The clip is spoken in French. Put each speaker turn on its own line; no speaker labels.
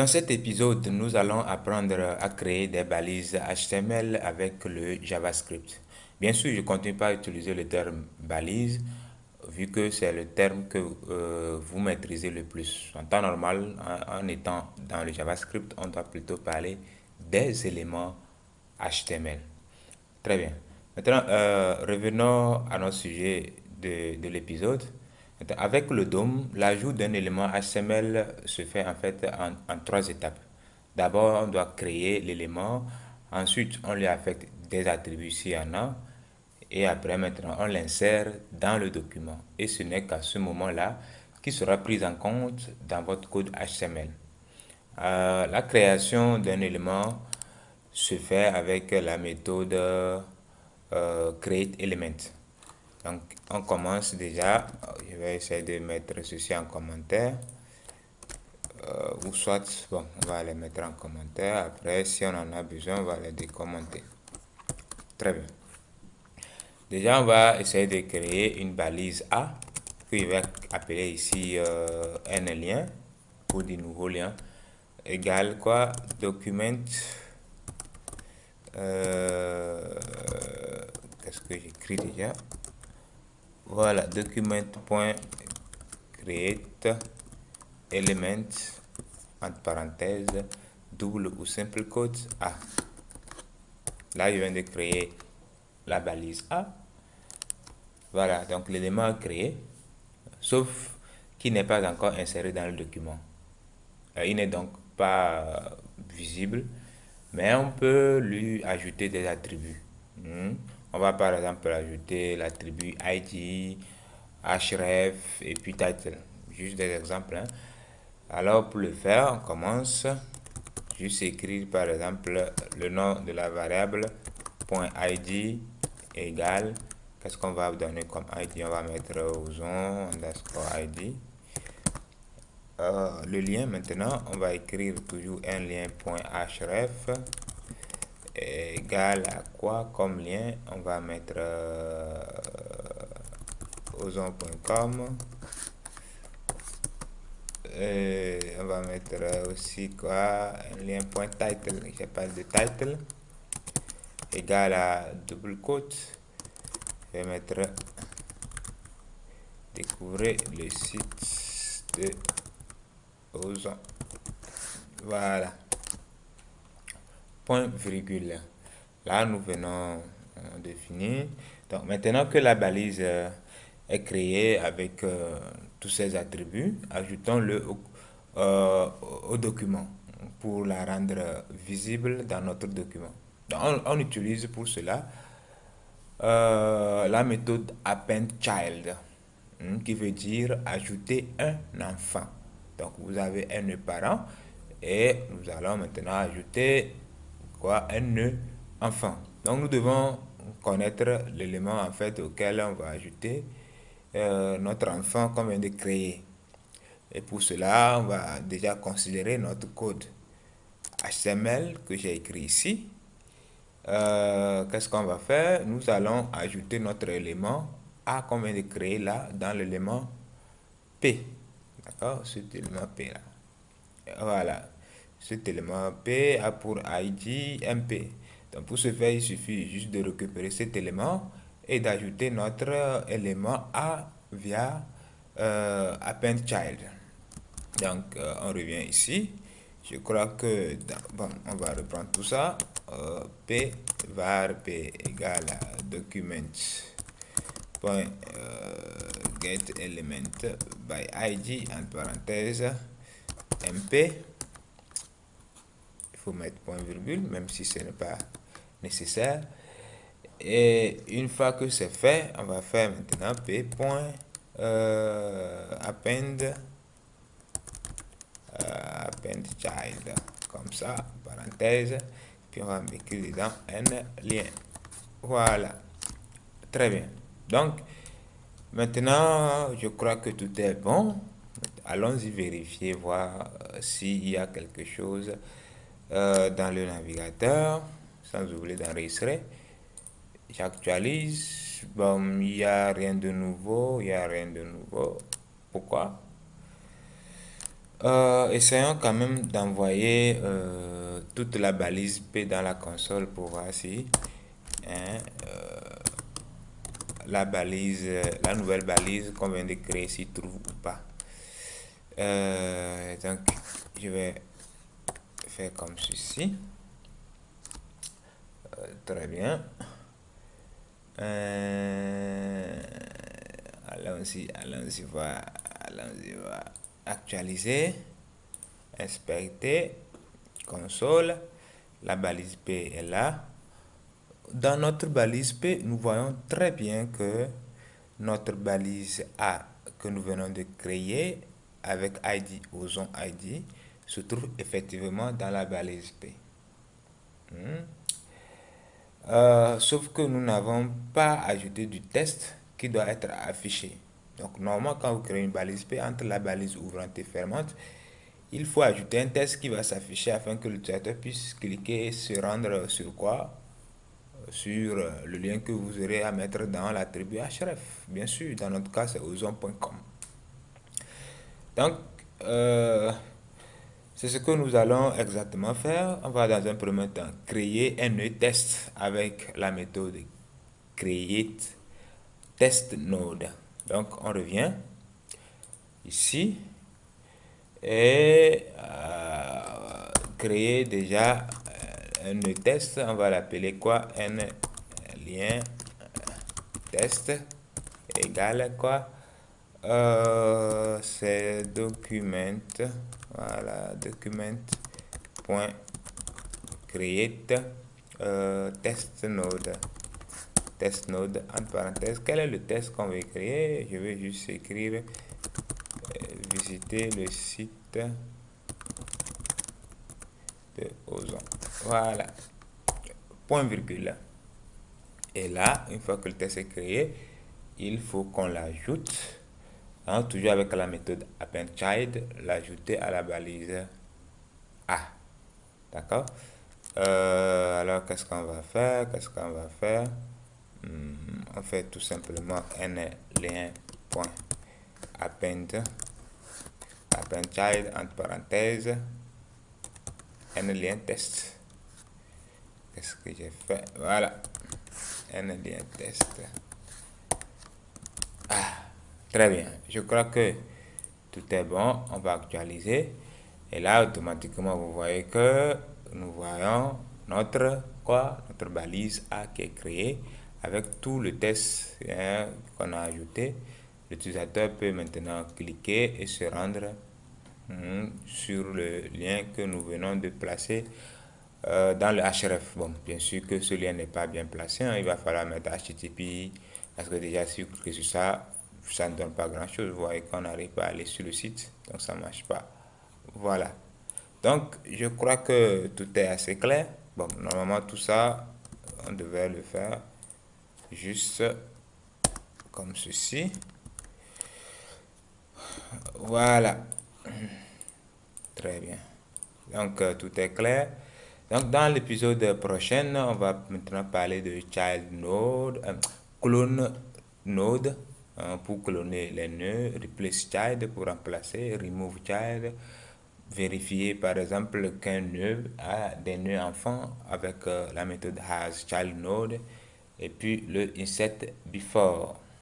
Dans cet épisode, nous allons apprendre à créer des balises HTML avec le JavaScript. Bien sûr, je ne continue pas à utiliser le terme balise, vu que c'est le terme que vous maîtrisez le plus. En temps normal, en étant dans le JavaScript, on doit plutôt parler des éléments HTML. Très bien. Maintenant, revenons à notre sujet de l'épisode. Avec le DOM, l'ajout d'un élément HTML se fait en fait en trois étapes. D'abord, on doit créer l'élément. Ensuite, on lui affecte des attributs s'il y en a. Et après, maintenant, on l'insère dans le document. Et ce n'est qu'à ce moment-là qu'il sera pris en compte dans votre code HTML. La création d'un élément se fait avec la méthode createElement. Donc, on commence déjà. Je vais essayer de mettre ceci en commentaire. Ou soit, bon, on va les mettre en commentaire. Après, si on en a besoin, on va les décommenter. Très bien. Déjà, on va essayer de créer une balise A que je vais appeler ici un lien pour des nouveaux liens égal quoi document qu'est-ce que j'écris déjà, voilà, document.create element entre parenthèses double ou simple quote A. Là je viens de créer la balise A. Voilà, donc l'élément est créé, sauf qu'il n'est pas encore inséré dans le document. Il n'est donc pas visible, mais on peut lui ajouter des attributs. On va par exemple ajouter l'attribut ID, href et puis title. Juste des exemples, hein. Alors pour le faire, on commence juste écrire par exemple le nom de la variable .id égale, qu'est-ce qu'on va donner comme ID? On va mettre ozon underscore ID. Le lien maintenant, on va écrire toujours un lien.href égal à quoi comme lien? On va mettre ozon.com. On va mettre aussi quoi? Un lien.title. Je parle de title égal à double quote. Je vais mettre découvrir le site de Ozon. Voilà. Point virgule. Là, nous venons de finir. Donc, maintenant que la balise est créée avec tous ses attributs, ajoutons-le au document pour la rendre visible dans notre document. Donc, on utilise pour cela la méthode appendChild, qui veut dire ajouter un enfant. Donc, vous avez un parent et nous allons maintenant ajouter quoi? Un enfant. Donc, nous devons connaître l'élément en fait auquel on va ajouter notre enfant qu'on vient de créer. Et pour cela, on va déjà considérer notre code HTML que j'ai écrit ici. Qu'est-ce qu'on va faire? Nous allons ajouter notre élément A qu'on vient de créer là dans l'élément P. D'accord? Cet élément P là. Voilà. Cet élément P a pour ID MP. Donc pour ce faire, il suffit juste de récupérer cet élément et d'ajouter notre élément A via appendChild. Donc on revient ici. Je crois que bon, on va reprendre tout ça. P var P égale à document point get element by id en parenthèse mp. Il faut mettre point virgule même si ce n'est pas nécessaire. Et une fois que c'est fait, on va faire maintenant p point append child comme ça, parenthèse, puis on va écrire dedans un lien. Voilà, très bien. Donc maintenant je crois que tout est bon. Allons-y vérifier, voir s'il y a quelque chose dans le navigateur, sans oublier d'enregistrer. J'actualise. Bon, il n'y a rien de nouveau, il n'y a rien de nouveau. Pourquoi? Essayons quand même d'envoyer toute la balise P dans la console pour voir si hein, la nouvelle balise qu'on vient de créer s'y trouve ou pas. Donc, je vais faire comme ceci. Très bien. Allons-y voir. Actualiser. Inspecter. Console. La balise P est là. Dans notre balise P, nous voyons très bien que notre balise A que nous venons de créer avec ID, Ozon ID, se trouve effectivement dans la balise P. Sauf que nous n'avons pas ajouté du test qui doit être affiché. Donc, normalement, quand vous créez une balise P, entre la balise ouvrante et fermante, il faut ajouter un test qui va s'afficher afin que l'utilisateur puisse cliquer et se rendre sur quoi? Sur le lien que vous aurez à mettre dans l'attribut href. Bien sûr, dans notre cas, c'est ozon.com. Donc, c'est ce que nous allons exactement faire. On va dans un premier temps créer un nœud test avec la méthode create test node. Donc, on revient ici et créer déjà un nœud test. On va l'appeler quoi? Un lien test égale quoi? C'est document, voilà, document point create test node entre parenthèses. Quel est le test qu'on veut créer? Je vais juste écrire visiter le site de Ozon, voilà, point virgule. Et là, une fois que le test est créé, il faut qu'on l'ajoute, hein, toujours avec la méthode appendChild, l'ajouter à la balise A. D'accord? Alors, qu'est-ce qu'on va faire? On fait tout simplement un lien point appendChild entre parenthèses, un lien test. Qu'est-ce que j'ai fait? Voilà, un lien test. Très bien, je crois que tout est bon. On va actualiser et là automatiquement vous voyez que nous voyons notre balise A qui est créée avec tout le test qu'on a ajouté. L'utilisateur peut maintenant cliquer et se rendre sur le lien que nous venons de placer dans le href. Bon, bien sûr que ce lien n'est pas bien placé, hein, il va falloir mettre http parce que déjà si vous cliquez sur ça, ça ne donne pas grand chose. Vous voyez qu'on n'arrive pas à aller sur le site, donc ça ne marche pas. Voilà, donc je crois que tout est assez clair. Bon, normalement tout ça on devait le faire juste comme ceci. Voilà, très bien. Donc tout est clair. Donc dans l'épisode prochain, on va maintenant parler de child node, clone node pour cloner les nœuds, replace child pour remplacer, remove child, vérifier par exemple qu'un nœud a des nœuds enfants avec la méthode has child node et puis le insert before.